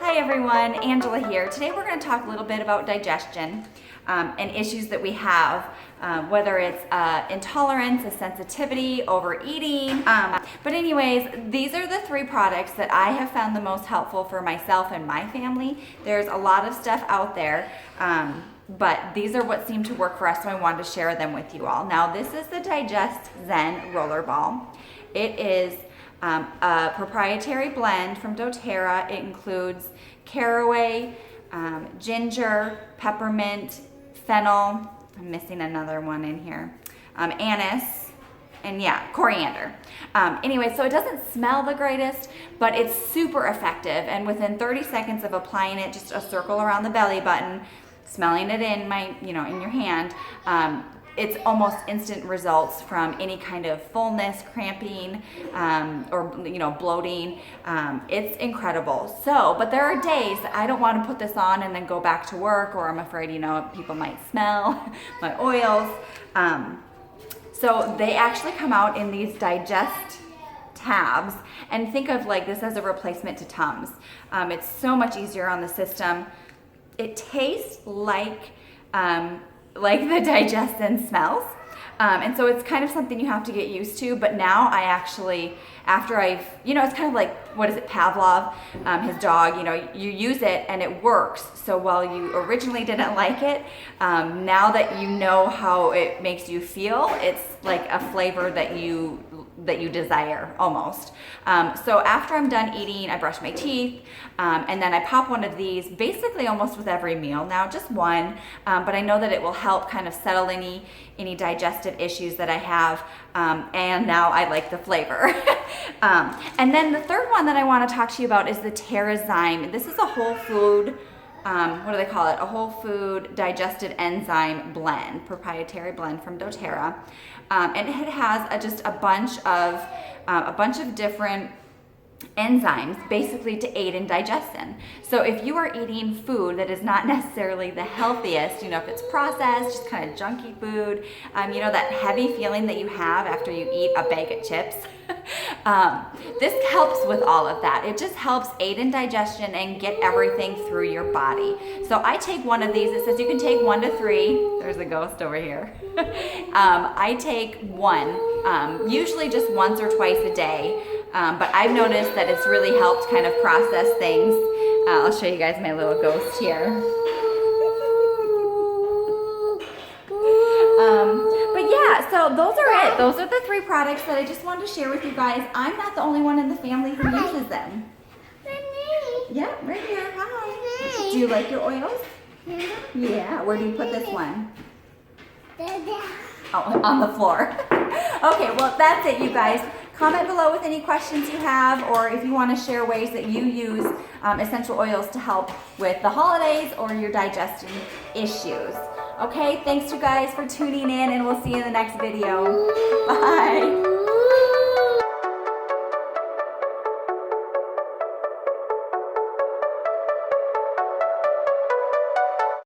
Hi everyone, Angela here. Today we're going to talk a little bit about digestion and issues that we have, whether it's intolerance, a sensitivity, overeating. But anyways, these are the three products that I have found the most helpful for myself and my family. There's a lot of stuff out there, but these are what seem to work for us, so I wanted to share them with you all. Now this is the Digest Zen Rollerball. It is a proprietary blend from doTERRA. It includes caraway, ginger, peppermint, fennel, I'm missing another one in here, anise, and yeah, coriander. Anyway, so it doesn't smell the greatest, but it's super effective, and within 30 seconds of applying it, just a circle around the belly button, smelling it in in your hand, it's almost instant results from any kind of fullness, cramping, or bloating. It's incredible. But there are days that I don't want to put this on and then go back to work, or I'm afraid people might smell my oils. So they actually come out in these Digest tabs, and think of this as a replacement to Tums. It's so much easier on the system. It tastes like the Digest and smells. And so it's kind of something you have to get used to, but now I actually, after it's kind of like, what is it, Pavlov, his dog, you use it and it works. So while you originally didn't like it, now that you know how it makes you feel, it's like a flavor that you desire almost. So after I'm done eating, I brush my teeth, and then I pop one of these basically almost with every meal. Now just one, but I know that it will help kind of settle any digestive issues that I have, and now I like the flavor. And then the third one that I want to talk to you about is the Enzyme. This is a whole food, what do they call it? A whole food digestive enzyme blend, proprietary blend from doTERRA. And it has just a bunch of different enzymes basically to aid in digestion. So if you are eating food that is not necessarily the healthiest, if it's processed, just kind of junky food, that heavy feeling that you have after you eat a bag of chips, this helps with all of that. It just helps aid in digestion and get everything through your body. So I take one of these. It says you can take 1 to 3. There's a ghost over here. I take one, usually just once or twice a day. But I've noticed that it's really helped kind of process things. I'll show you guys my little ghost here. But yeah, so those are it. Those are the three products that I just wanted to share with you guys. I'm not the only one in the family who uses them. Yeah, right here. Hi. Do you like your oils? Yeah. Where do you put this one? Oh, on the floor. Okay, well, that's it, you guys. Comment below with any questions you have, or if you want to share ways that you use essential oils to help with the holidays or your digestion issues. Okay, thanks you guys for tuning in, and we'll see you in the next video. Bye.